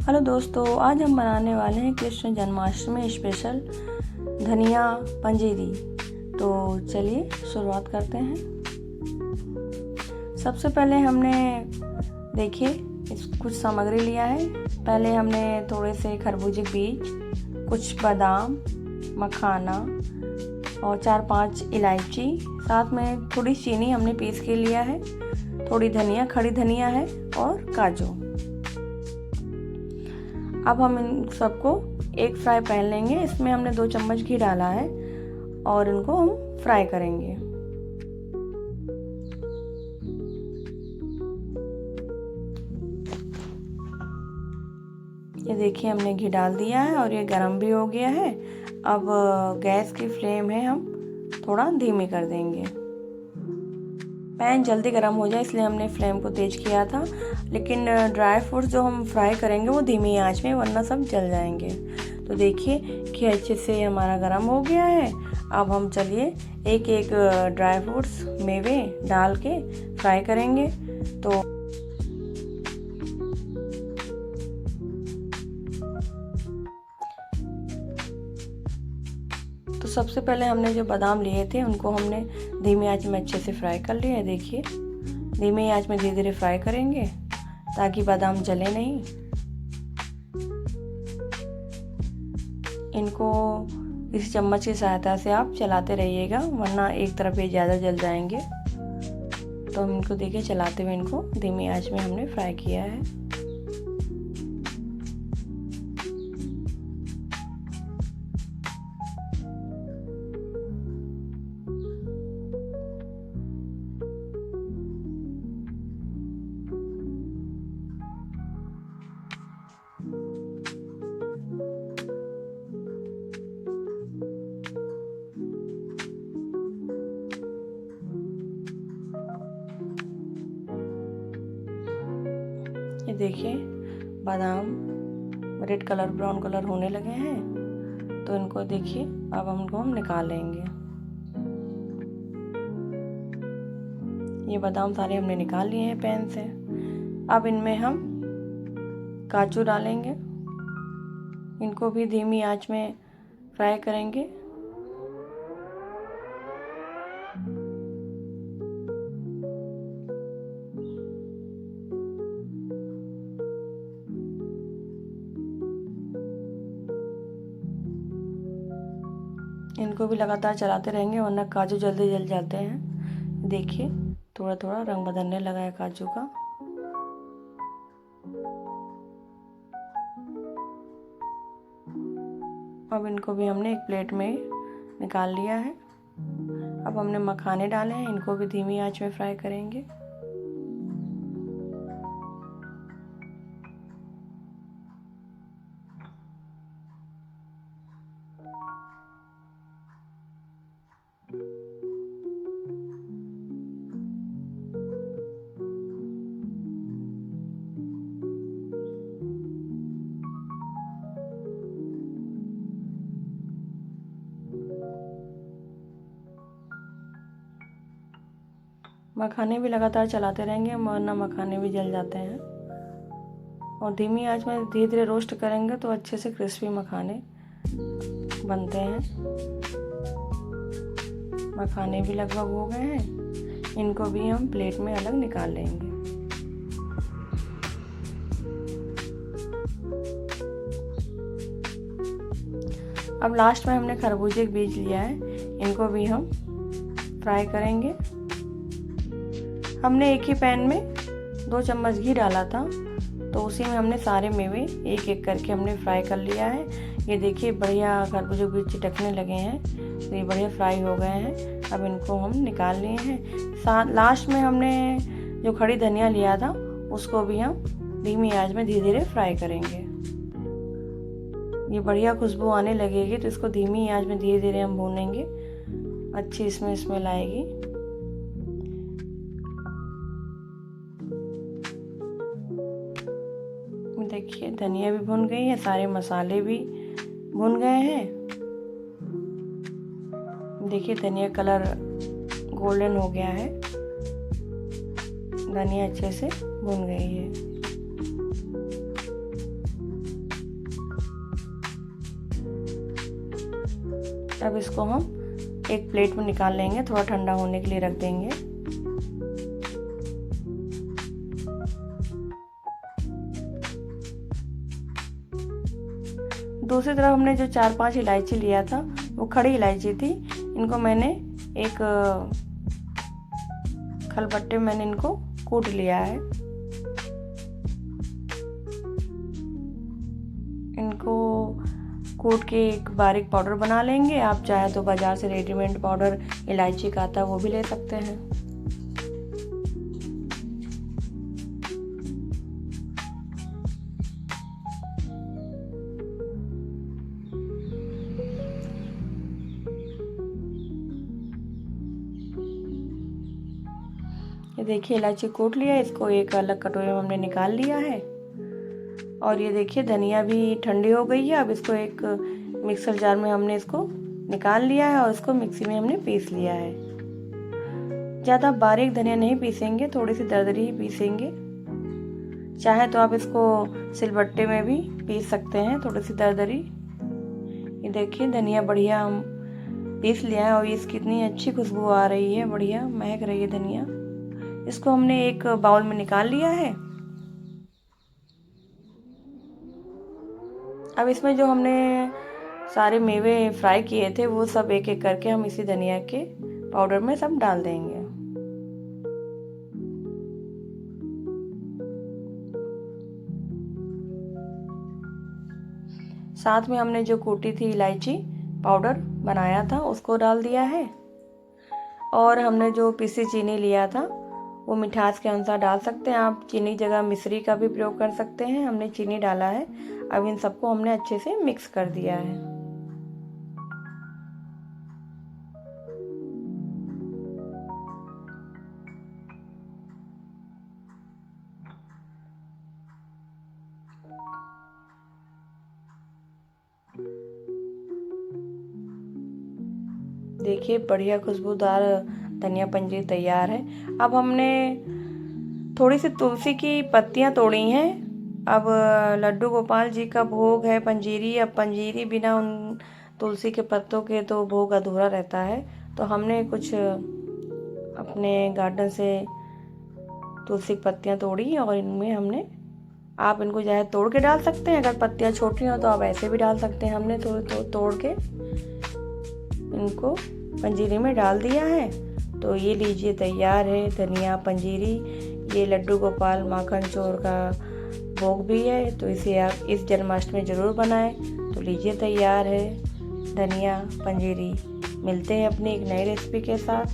Hello दोस्तों, आज हम बनाने वाले हैं कृष्ण जन्माष्टमी स्पेशल धनिया पंजीरी। तो चलिए शुरुआत करते हैं। सबसे पहले हमने देखिए कुछ सामग्री लिया है। पहले हमने थोड़े से खरबूजे बीज, कुछ बादाम, मखाना और 4-5 इलायची, साथ में थोड़ी चीनी हमने पीस के लिया है, थोड़ी धनिया, खड़ी धनिया है और काजू। अब हम इन सबको एक फ्राई पैन लेंगे। इसमें हमने 2 चम्मच घी डाला है और इनको हम फ्राई करेंगे। ये देखिए हमने घी डाल दिया है और ये गरम भी हो गया है। अब गैस की फ्लेम है हम थोड़ा धीमी कर देंगे। पैन जल्दी गर्म हो जाए इसलिए हमने फ्लेम को तेज किया था, लेकिन ड्राई फ्रूट्स जो हम फ्राई करेंगे वो धीमी आंच में, वरना सब जल जाएंगे। तो देखिए कि अच्छे से हमारा गर्म हो गया है। अब हम चलिए एक एक ड्राई फ्रूट्स मेवे डाल के फ्राई करेंगे। तो सबसे पहले हमने जो बादाम लिए थे उनको हमने धीमी आंच में अच्छे से फ्राई कर लिया है। देखिए धीमी आंच में धीरे धीरे फ्राई करेंगे ताकि बादाम जले नहीं। इनको इस चम्मच की सहायता से आप चलाते रहिएगा, वरना एक तरफ ये ज़्यादा जल जाएंगे। तो हम इनको देखिए चलाते हुए इनको धीमी आंच में हमने फ्राई किया है। ये देखिए बादाम रेड कलर, ब्राउन कलर होने लगे हैं। तो इनको देखिए अब हम निकाल लेंगे। ये बादाम सारे हमने निकाल लिए हैं पैन से। अब इनमें हम काजू डालेंगे, इनको भी धीमी आंच में फ्राई करेंगे। इनको भी लगातार चलाते रहेंगे, वरना काजू जल्दी जल जाते हैं। देखिए थोड़ा थोड़ा रंग बदलने लगा है काजू का। अब इनको भी हमने एक प्लेट में निकाल लिया है। अब हमने मखाने डाले हैं, इनको भी धीमी आंच में फ्राई करेंगे। मखाने भी लगातार चलाते रहेंगे, वरना मखाने भी जल जाते हैं। और धीमी आंच में धीरे धीरे रोस्ट करेंगे तो अच्छे से क्रिस्पी मखाने बनते हैं। मखाने भी लगभग हो गए हैं, इनको भी हम प्लेट में अलग निकाल लेंगे। अब लास्ट में हमने खरबूजे के बीज लिया है, इनको भी हम फ्राई करेंगे। हमने एक ही पैन में 2 चम्मच घी डाला था, तो उसी में हमने सारे मेवे एक एक करके हमने फ्राई कर लिया है। ये देखिए बढ़िया खरबूजे के बीज चिटकने लगे हैं, तो ये बढ़िया फ्राई हो गए हैं। अब इनको हम निकाल लिए हैं। लास्ट में हमने जो खड़ी धनिया लिया था उसको भी हम धीमी आंच में धीरे धीरे फ्राई करेंगे। ये बढ़िया खुशबू आने लगेगी, तो इसको धीमी आंच में धीरे धीरे हम भूनेंगे। अच्छी इसमें स्मेल आएगी। देखिए धनिया भी भुन गई है, सारे मसाले भी भुन गए हैं। देखिए धनिया कलर गोल्डन हो गया है, धनिया अच्छे से भुन गई है। अब इसको हम एक प्लेट में निकाल लेंगे, थोड़ा ठंडा होने के लिए रख देंगे। दूसरी तरफ हमने जो 4-5 इलायची लिया था वो खड़ी इलायची थी। इनको मैंने एक खलबट्टे में मैंने इनको कूट लिया है। इनको कूट के एक बारीक पाउडर बना लेंगे। आप चाहे तो बाजार से रेडीमेड पाउडर इलायची का आता है वो भी ले सकते हैं। ये देखिए इलायची कूट लिया, इसको एक अलग कटोरे में हमने निकाल लिया है। और ये देखिए धनिया भी ठंडी हो गई है। अब इसको एक मिक्सर जार में हमने इसको निकाल लिया है और इसको मिक्सी में हमने पीस लिया है। ज़्यादा बारीक धनिया नहीं पीसेंगे, थोड़ी सी दरदरी ही पीसेंगे। चाहे तो आप इसको सिलबट्टे में भी पीस सकते हैं, थोड़ी सी दरदरी। ये देखिए धनिया बढ़िया हम पीस लिया है और इसकी कितनी अच्छी खुशबू आ रही है, बढ़िया महक रही है धनिया। इसको हमने एक बाउल में निकाल लिया है। अब इसमें जो हमने सारे मेवे फ्राई किए थे वो सब एक एक करके हम इसी धनिया के पाउडर में सब डाल देंगे। साथ में हमने जो कूटी थी इलायची पाउडर बनाया था उसको डाल दिया है। और हमने जो पीसी चीनी लिया था वो मिठास के अनुसार डाल सकते हैं। आप चीनी जगह मिश्री का भी प्रयोग कर सकते हैं। हमने चीनी डाला है। अब इन सबको हमने अच्छे से मिक्स कर दिया है। देखिए बढ़िया खुशबूदार धनिया पंजीरी तैयार है। अब हमने थोड़ी सी तुलसी की पत्तियां तोड़ी हैं। अब लड्डू गोपाल जी का भोग है पंजीरी। अब पंजीरी बिना उन तुलसी के पत्तों के तो भोग अधूरा रहता है। तो हमने कुछ अपने गार्डन से तुलसी की पत्तियां तोड़ी और इनमें हमने, आप इनको चाहे तोड़ के डाल सकते हैं, अगर पत्तियां छोटी हो तो आप ऐसे भी डाल सकते हैं। हमने तोड़ के इनको पंजीरी में डाल दिया है। तो ये लीजिए तैयार है धनिया पंजीरी। ये लड्डू गोपाल माखन चोर का भोग भी है, तो इसे आप इस जन्माष्टमी ज़रूर बनाएं। तो लीजिए तैयार है धनिया पंजीरी। मिलते हैं अपनी एक नई रेसिपी के साथ।